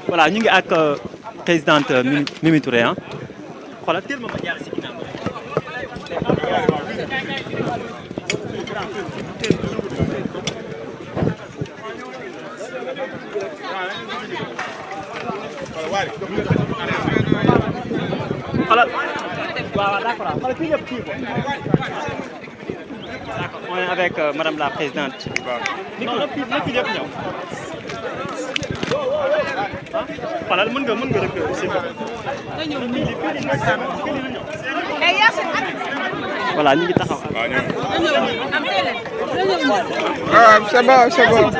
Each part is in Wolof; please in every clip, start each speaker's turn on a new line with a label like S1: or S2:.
S1: voilà ñu ngi ak présidente Mimi Touré ah xoolal teel ma jaar si ginnaaw. xoolal waaw d'accord xoolal kii yëpp kii ko. D'accord, on est avec madame la présidente. Non, na fi yëpp ñëw. Xoolal mën nga rek aussi. Voilà, ñu ngi taxaw.
S2: Ah, c'est bon. C'est bon.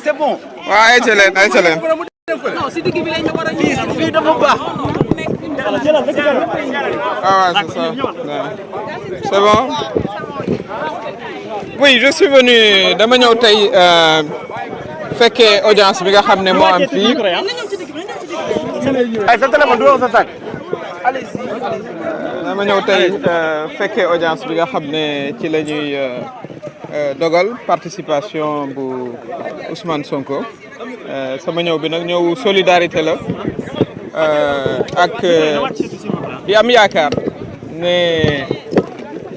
S3: C'est bon.
S2: waaw ay ca leen.
S3: Non, si digg bi lañ war a fii dafa baax.
S2: Ah ouais, c'est ça. Ouais. C'est bon. Oui, je suis venu dama ñëw tey fekkee audience bi nga xam ne moo am fii.
S3: Ay sa téléphone du sa sac.
S2: dama ñëw tey fekkee audience bi nga xam ne ci la ñuy dogal participation bu Ousmane Sonko. sama ñëw bi nag ñëw solidarité la ak di am yaakaar ne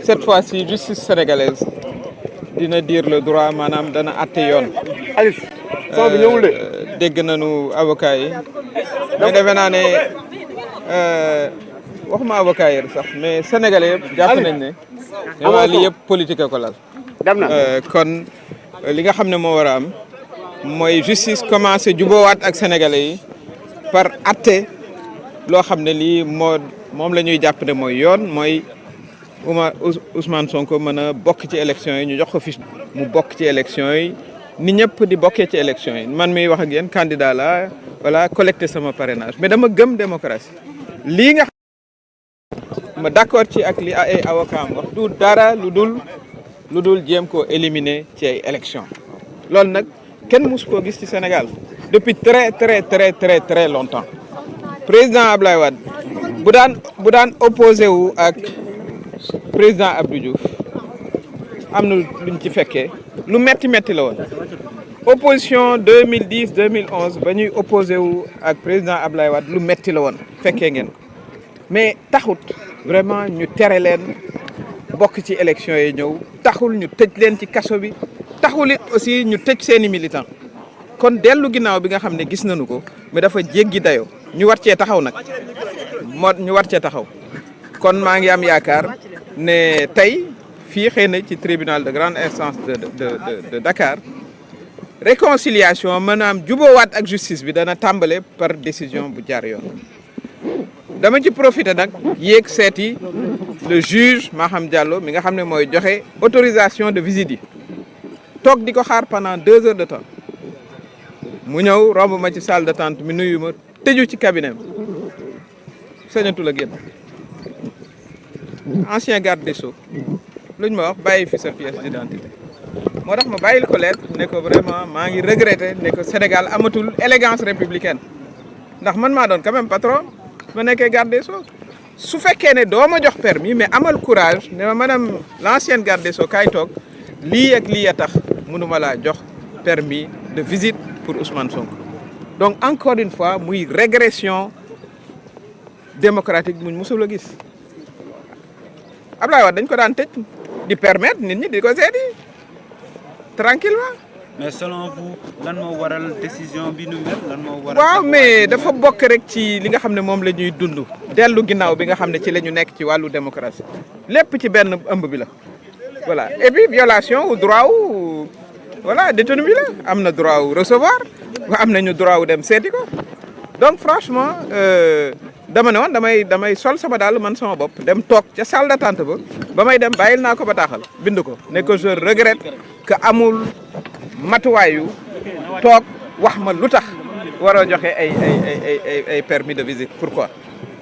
S2: cette fois-ci justice sénégalaise dina dire le droit maanaam dana àtte yoon. dégg nañu avocat yi mais defe naa ne waxuma avocat yi sax mais sénégalais yëpp jàpp nañ ne vraiment lii yëpp politique ko lal. kon li nga xam ne moo war a am mooy justice commencé jubóowaat ak sénégalais yi par àtte loo xam ne lii moom la ñuy jàpp ne mooy yoon mooy Ousmane Sonko mën a bokk ci élection yi ñu jox ko fiche mu bokk ci élection yi ni ñëpp di bokkee ci élection yi man miy wax ak yéen candidat la voilà collecté sama parrainage mais dama gëm démocratie lii nga xam ma d'accord ci ak li ay avocat am wax du dara lu dul jéem koo éliminer ci ay élection loolu nag kenn mus koo gis ci Sénégal depuis très longtemps président Ablaye Wade bu daan opposé wu ak président Abdou Diouf am na luñ ci fekkee lu metti la woon opposition 2010 2011 ba ñuy opposé wu ak président Ablaye Wade lu metti la woon fekkee ngeen ko mais taxut vraiment ñu tere leen bokk ci élection yi ñëw taxul ñu tëj leen ci kaso bi taxul it aussi ñu tëj seeni militant kon dellu ginnaaw bi nga xam ne gis nañu ko mais dafa jéggi dayoo ñu war cee taxaw nag ñu war cee taxaw kon maa ngi am yaakaar ne tey fii xëy na ci tribunal de grande instance de Dakar réconciliation maanaam jubóowaat ak justice bi dana tàmbale par décision bu jaar yoon dama ci profité nag yéeg seeti le juge Maham Diallo mi nga xam ne mooy joxe autorisation de visite yi toog di ko xaar pendant 2 heures de temps mu ñëw romb ma ci salle d'attente mi nuyu ma tëju ci cabinet sañatu la génn ancien garde des Sceaux luñ ma wax bàyyi fi sa pièce d'identité moo tax ma bàyyil ko lettre ne ko vraiment maa ngi regretté ne ko Sénégal amatul élégance républicaine ndax man maa doon quand même patron ma nekkee garde des Sceaux su fekkee ne doo ma jox permis mais amal courage ne ma madame l'ancienne garde des Sceaux kaay toog lii ak lii a tax mënuma laa jox permis de visite pour Ousmane Sonko donc encore une fois muy régression démocratique muñ mosul a gis Ablaye Wade dañ ko daan tëj di permettre nit ñi di ko seeti tranquillement
S4: mais selon vous lan moo waral décision bi nu mel lan moo waral.
S2: waaw mais dafa bokk rek ci li nga xam ne moom la ñuy dund dellu ginnaaw bi nga xam ne ci la ñu nekk ci wàllu démocratie lépp ci benn ëmb bi la voilà et puis violation au droit wu voilà détenu bi la am na droit wu recevoir am nañu droit wu dem seeti ko donc franchement dama ne woon damay sol sama daal man sama bopp dem toog ca salle d'attente ba may dem bàyyil naa ko bataaxal bind ko ne que je regrette que amul matuwaayu toog wax ma lu tax war a joxe ay permis de visite pourquoi.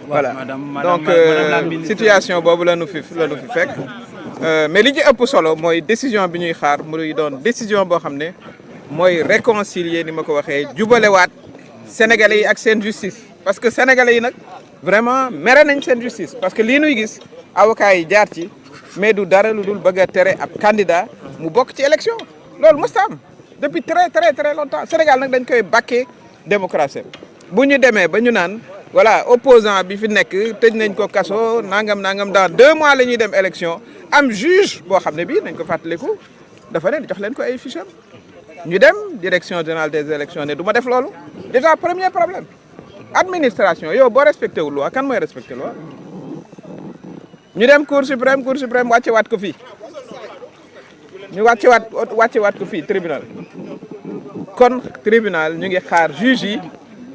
S2: voilà donc situation boobu la nu fi fekk mais li ci ëpp solo mooy décision bi ñuy xaar muy doon décision boo xam ne mooy réconcilier ni ma ko waxee jubalewaat sénégalais yi ak seen justice parce que sénégalais yi nag vraiment mere nañ seen justice parce que lii nuy gis avocats yi jaar ci mais du dara lu dul bëgg a tere ab candidat mu bokk ci élection loolu mosut am depuis très longtemps Sénégal nag dañ koy bàkkee démocratie bu ñu demee ba ñu naan voilà opposant bi fi nekk tëj nañ ko kaso nangam dans 2 mois la ñuy dem élection am juge boo xam ne bii nañ ko fàttaliku dafa ne jox leen ko ay fiches ñu dem direction générale des élections ne du ma def loolu déjà premier problème administration yow boo respecté wu loi kan mooy respecté loi ñu dem cour suprême wàcce waat ko fii ñu wàcce waat ko fii tribunal kon tribunal ñu ngi xaar juge yi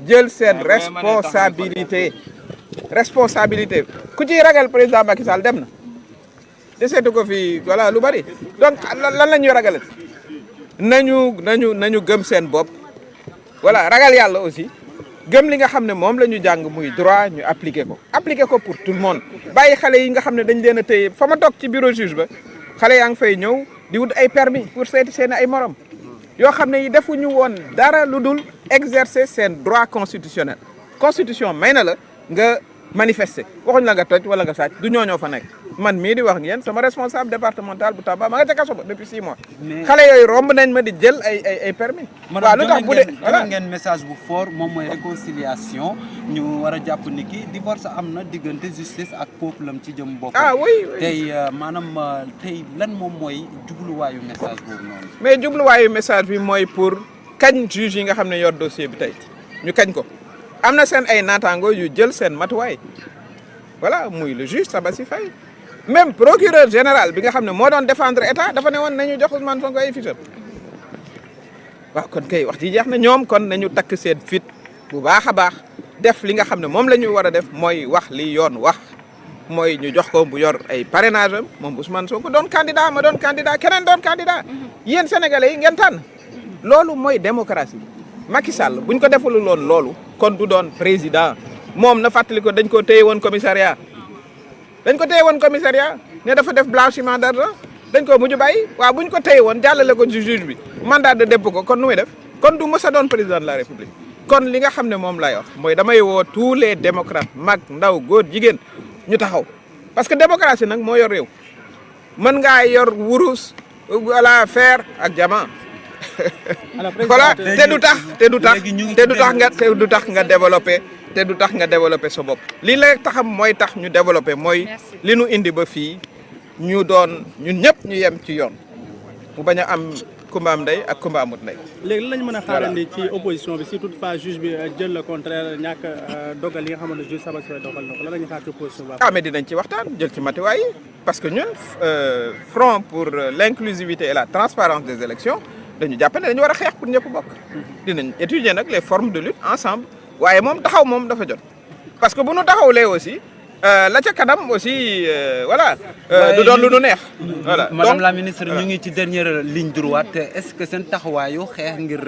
S2: jël seen responsabilité ku ciy ragal président Macky Sall dem na deseetu ko fii voilà lu bari donc lan la ñuy ragal nañu gëm seen bopp voilà ragal yàlla aussi gëm li nga xam ne moom la ñu jàng muy droit ñu appliquer ko pour tout le monde bàyyi xale yi nga xam ne dañ leen a téye fa ma toog ci bureau juge ba xale yaa ngi fay ñëw di wut ay permis pour seeti seen ay morom yoo xam ne yi defuñu woon dara lu dul exercer seen droit constitutionnel constitution may na la nga manifester waxuñ la nga toj wala nga sàcc du ñooñoo fa nekk man mii di wax ak yéen sama responsable départemental bu Tamba ma nga ca kaso ba depuis 6 mois. xale yooyu romb nañ ma di jël ay permis. waaw lu tax bu dee
S4: voilà ngeen message bu fort moom mooy réconciliation ñu war a jàpp ni ki divorce am na diggante justice ak peuple am ci jëm bopp.
S2: oui
S4: tey maanaam tey lan moom mooy jubluwaayu message boobu noonu.
S2: mais jubluwaayu message bi mooy pour kañ juge yi nga xam ne yor dossier bi tey ñu kañ ko am na seen ay naataango yu jël seen matuwaay voilà muy le juge Sabassy Faye même procureur général bi nga xam ne moo doon défendre état dafa ne woon nañu jox Ousmane Sonko ay fiches waaw kon kay wax ji jeex na ñoom kon nañu takk seen fit bu baax a baax def li nga xam ne moom la ñu war a def mooy wax li yoon wax mooy ñu jox ko bu yor ay parrainage am moom Ousmane Sonko doon candidat ma doon candidat keneen doon candidat yéen sénégalais yi ngeen tànn loolu mooy démocratie Macky Sall buñ ko defalul woon loolu kon du doon président moom na fàttali ko dañ ko téye woon commissariat ne dafa def blanchiment d'argent dañ ko mujj bàyyi waaw buñ ko téye woon jàllale ko ci juge bi mandat de dépôt ko kon nu muy def kon du mës a doon président de la république kon li nga xam ne moom lay wax mooy damay woo tous les démocrates mag ndaw góor jigéen ñu taxaw parce que démocratie nag moo yor réew mën ngaa yor wurus wala fer ak diamant voilà te du tax nga développé sa bopp lii la taxam mooy tax ñu développé mooy li nu indi ba fii ñu doon ñun ñëpp ñu yem ci yoon mu bañ a am kumba am ndey ak kumba amut ndey.
S5: léegi lan lañ mën a xaarandi ci opposition bi si toutefois juge bi jël le contraire ñàkk dogal yi nga xamante ne juge Sabassy Faye dogal na ko lan la ñuy xaar ci opposition bi.
S2: mais dinañ ci waxtaan jël ci matuwaay yi parce que ñun front pour l'inclusivité et la transparence des élections dañu jàpp ne dañu war a xeex pour ñëpp bokk. dinañ étudier nag les formes de lutte ensemble waaye moom taxaw moom dafa jot parce que bu nu taxawlee aussi. la ca kanam aussi voilà. du doon lu nu neex. voilà
S4: madame la ministre ñu ngi ci dernière ligne droite est-ce que seen taxawaayu xeex ngir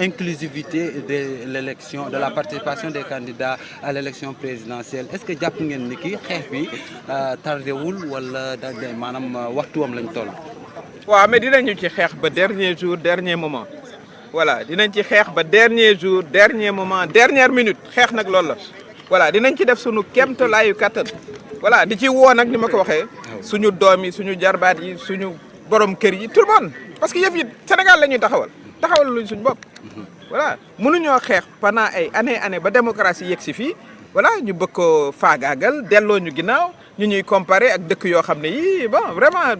S4: inclusivité de l'élection de la participation des candidats à l'élection présidentielle est-ce que jàpp ngeen ni ki xeex bi tardewul wala maanaam waxtuwam lañ toll.
S2: waaw mais dinañu ci xeex ba dernier jour dernier moment voilà dinañ ci xeex ba dernier jour dernier moment dernière minute xeex nag loolu la. voilà dinañ ci def suñu kéemtalaayu kattan voilà di ci woo nag ni ma ko waxee suñu doom yi suñu jarbaat yi suñu borom kër yi tout le monde parce que yëf yi Sénégal la ñuy taxawal luñ suñu bopp voilà mënuñoo xeex pendant ay année ba démocratie yegg si fii voilà ñu bëgg ko faagaagal delloo ñu ginnaaw ñu ñuy comparer ak dëkk yoo xam ne yii bon vraiment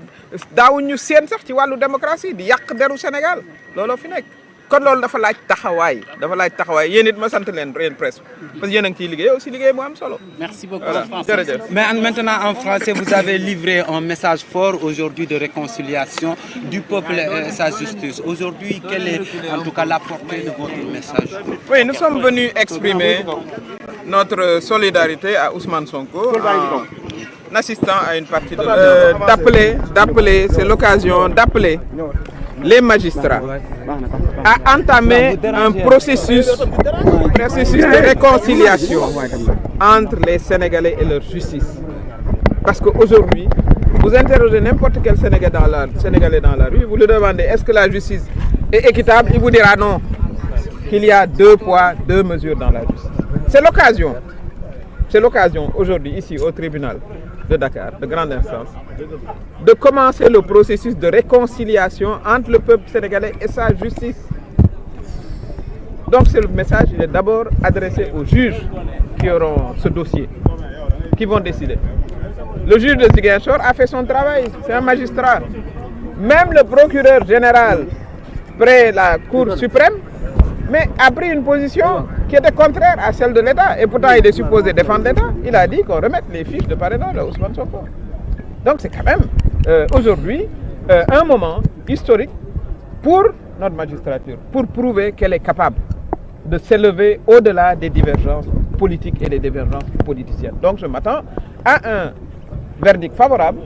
S2: daawuñu seen sax ci wàllu démocratie di yàq deru Sénégal looloo fi nekk kon loolu dafa laaj taxawaay yéen it ma sant leen presse parce que yéen a ngi ciy liggéey aussi liggéey bu am solo.
S5: Merci beaucoup.
S2: Voilà. Jërëjëf.
S4: Mais maintenant en français vous avez livré un message fort aujourd'hui de réconciliation du peuple et sa justice. Aujourd'hui, quelle est en tout cas la portée de votre message?
S2: Oui, nous sommes venus exprimer notre solidarité à Ousmane Sonko en assistant à une partie de d'appeler, c'est l'occasion d'appeler les magistrats à entamer un processus de réconciliation entre les Sénégalais et leur justice. Parce qu'aujourd'hui, vous interrogez n'importe quel Sénégalais dans la rue, vous lui demandez est-ce que la justice est équitable, il vous dira non, qu'il y a 2 poids, 2 mesures dans la justice. C'est l'occasion c'est l'occasion aujourd'hui, ici au tribunal de Dakar, de grande instance, de commencer le processus de réconciliation entre le peuple sénégalais et sa justice. Donc le message, il est d'abord adressé aux juges qui auront ce dossier, qui vont décider. Le juge de Ziguinchor a fait son travail, c'est un magistrat. Même le procureur général près la Cour suprême, mais a pris une position qui était contraire à celle de l'État. Et pourtant, il est supposé défendre l'État. Il a dit qu'on remette les fiches de parrainage à Ousmane Sonko. Donc c'est quand même aujourd'hui un moment historique pour notre magistrature, pour prouver qu'elle est capable de s'élever au-delà des divergences politiques et des divergences politiciennes. Donc je m'attends à un verdict favorable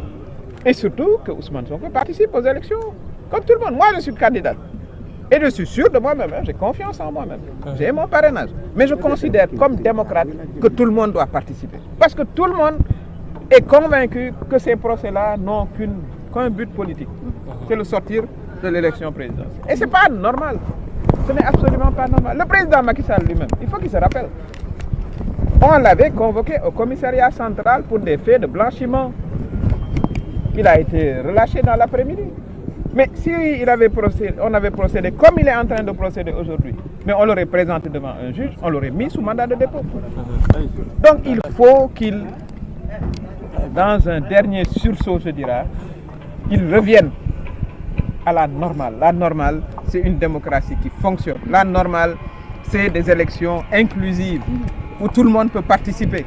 S2: et surtout que Ousmane Sonko participe aux élections, comme tout le monde. Moi, je suis candidat. Et je suis sûr de moi-même, j'ai confiance en moi-même. J'ai mon parrainage. Mais je considère comme démocrate que tout le monde doit participer. Parce que tout le monde est convaincu que ces procès-là n'ont qu'un but politique. C'est le sortir de l'élection présidentielle. Et ce n'est pas normal. Ce n'est absolument pas normal. Le président Macky Sall lui-même, il faut qu'il se rappelle. On l'avait convoqué au commissariat central pour des faits de blanchiment. Il a été relâché dans l'après-midi. Mais si on avait procédé comme il est en train de procéder aujourd'hui, mais on l'aurait présenté devant un juge, on l'aurait mis sous mandat de dépôt. Donc il faut qu'il, dans un dernier sursaut, je dirais, il revienne à la normale. La normale, c'est une démocratie qui fonctionne. La normale, c'est des élections inclusives où tout le monde peut participer.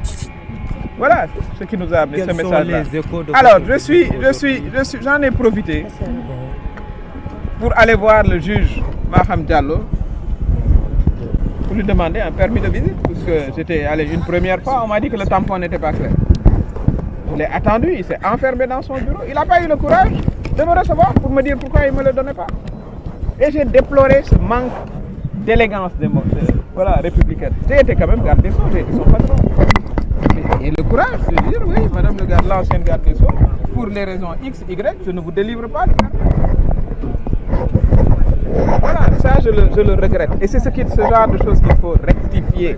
S2: Voilà ce qui nous a amené ce message-là. Alors, j'en ai profité pour aller voir le juge Maham Diallo pour lui demander un permis de visite, puisque j'étais allé une première fois, on m'a dit que le tampon n'était pas clair. Je l'ai attendu, il s'est enfermé dans son bureau, il n'a pas eu le courage de me recevoir pour me dire pourquoi il ne me le donnait pas. Et j'ai déploré ce manque d'élégance républicaine. J'ai été quand même garde des Sceaux, j'ai été son patron. Et le courage de dire, oui, madame le garde, l'ancienne garde des Sceaux, pour les raisons X, Y, je ne vous délivre pas. Voilà, ça je le regrette. Et c'est ce genre de choses qu'il faut rectifier.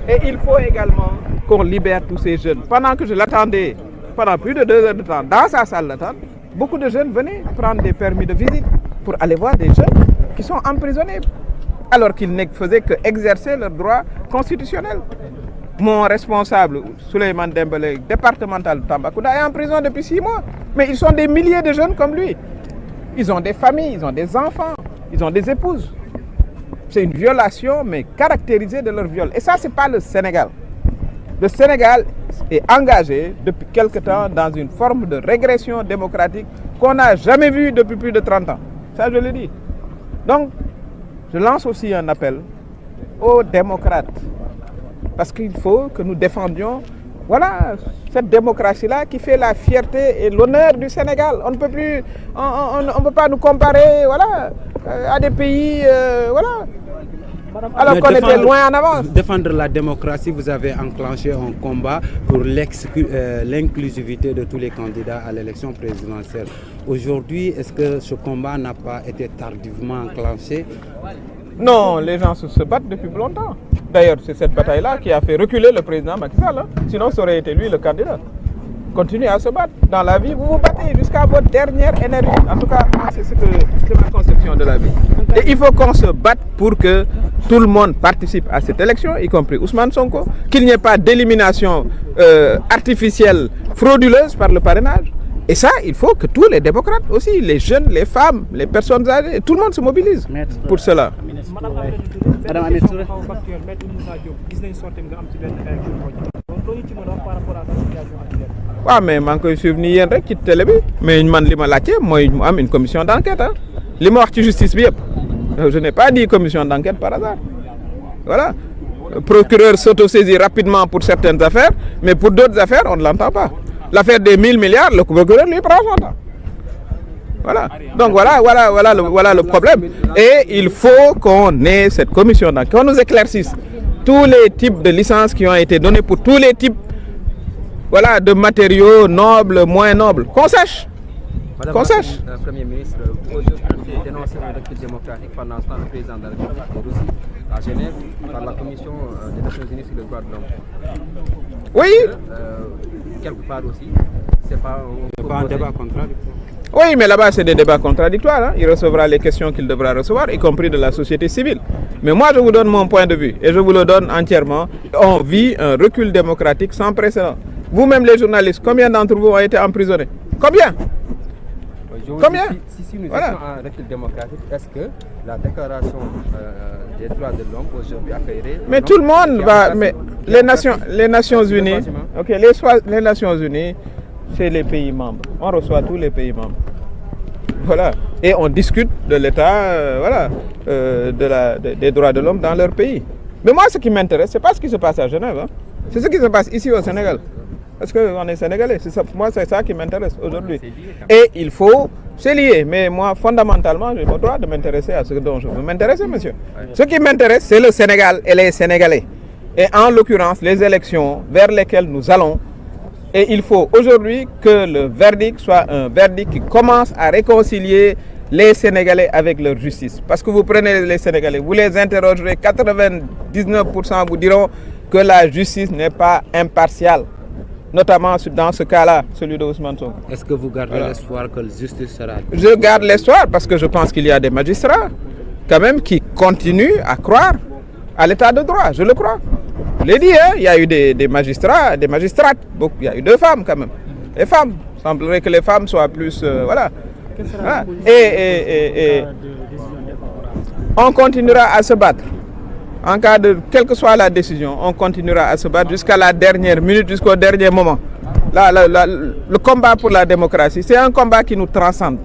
S2: Et il faut également qu'on libère tous ces jeunes. Pendant que je l'attendais, pendant plus de 2 heures de temps, dans sa salle d'attente, beaucoup de jeunes venaient prendre des permis de visite pour aller voir des jeunes qui sont emprisonnés, alors qu'ils ne faisaient qu'exercer leurs droits constitutionnels. Mon responsable, Souleymane Dembélé, départemental de Tambacounda, est en prison depuis 6 mois. Mais ils sont des milliers de jeunes comme lui. Ils ont des familles, ils ont des enfants, ils ont des épouses. C'est une violation, mais caractérisée de leur viol. Et ça, ce n'est pas le Sénégal. Le Sénégal est engagé depuis quelque temps dans une forme de régression démocratique qu'on n'a jamais vue depuis plus de 30 ans. Ça, je le dis. Donc, je lance aussi un appel aux démocrates. Parce qu'il faut que nous défendions cette démocratie-là qui fait la fierté et l'honneur du Sénégal. On ne peut plus, on peut pas nous comparer à des pays alors qu'on était loin en avance.
S4: Défendre la démocratie, vous avez enclenché un combat pour l'inclusivité de tous les candidats à l'élection présidentielle. Aujourd'hui, est-ce que ce combat n'a pas été tardivement enclenché?
S2: Non, les gens se battent depuis longtemps. D'ailleurs, c'est cette bataille-là qui a fait reculer le président Macky Sall. Sinon, ça aurait été lui le candidat. Continuez à se battre. Dans la vie, vous vous battez jusqu'à votre dernière énergie. En tout cas, c'est ma conception de la vie. Et il faut qu'on se batte pour que tout le monde participe à cette élection, y compris Ousmane Sonko, qu'il n'y ait pas d'élimination artificielle, frauduleuse par le parrainage. Et ça, il faut que tous les démocrates aussi, les jeunes, les femmes, les personnes âgées, tout le monde se mobilise pour cela.
S5: Madame Aminata Touré.
S2: waaw mais maa ngi koy suivre nii yéen rek ci télé bi mais man li ma laajte mooy mu am une commission d'enquête li ma wax ci justice bi yëpp je n'ai pas dit commission d'enquête par hasard voilà. Le procureur s'autosaisit rapidement pour certaines affaires mais pour d'autres affaires on ne l'entend pas. L'affaire des 1000 milliards, le procureur lui prend son temps. Voilà. Donc voilà le problème. Et il faut qu'on ait cette commission d'enquête, qu'on nous éclaircisse tous les types de licences qui ont été données pour tous les types de matériaux nobles, moins nobles. Qu'on sache. qu'on sache.
S6: Madame la Premier ministre, aujourd'hui, dénoncer un recul démocratique pendant ce temps, le président de la République est reçu à Genève par la Commission des Nations Unies sur les droits de l'homme.
S2: Oui.
S6: Quelque part aussi, c'est pas
S4: un débat contradictoire.
S2: Oui, mais là-bas, c'est des débats contradictoires. Hein. Il recevra les questions qu'il devra recevoir, y compris de la société civile. Mais moi, je vous donne mon point de vue et je vous le donne entièrement. On vit un recul démocratique sans précédent. Vous-même, les journalistes, combien d'entre vous ont été emprisonnés? Combien? Combien?
S6: Si nous
S2: voilà.
S6: étions en recul démocratique, est-ce que la déclaration des droits de l'homme aujourd'hui accueillerait...
S2: Mais tout le monde va... Mais les Nations Unies... Ok, les Nations Unies, c'est les pays membres. On reçoit tous les pays membres. Voilà. Et on discute de l'état, des droits de l'homme dans leur pays. Mais moi, ce qui m'intéresse, ce n'est pas ce qui se passe à Genève. Hein. C'est ce qui se passe ici au Sénégal. Parce qu'on est sénégalais. Moi, c'est ça qui m'intéresse aujourd'hui. Et il faut... C'est lié. Mais moi, fondamentalement, j'ai le droit de m'intéresser à ce dont je veux m'intéresser, monsieur. Ce qui m'intéresse, c'est le Sénégal et les Sénégalais. Et en l'occurrence, les élections vers lesquelles nous allons. Et il faut aujourd'hui que le verdict soit un verdict qui commence à réconcilier les Sénégalais avec leur justice. Parce que vous prenez les Sénégalais, vous les interrogerez, 99% vous diront que la justice n'est pas impartiale. Notamment dans ce cas-là, celui de Ousmane Sonko.
S4: Est-ce que vous gardez l'espoir que la justice sera...
S2: Je garde l'espoir parce que je pense qu'il y a des magistrats quand même qui continuent à croire à l'état de droit, je le crois. Je l'ai dit, hein, il y a eu des magistrats, des magistrates, beaucoup, il y a eu 2 femmes quand même. Les femmes, il semblerait que les femmes soient plus... voilà. Et on continuera à se battre. En cas de, quelle que soit la décision, on continuera à se battre jusqu'à la dernière minute, jusqu'au dernier moment. Le combat pour la démocratie, c'est un combat qui nous transcende.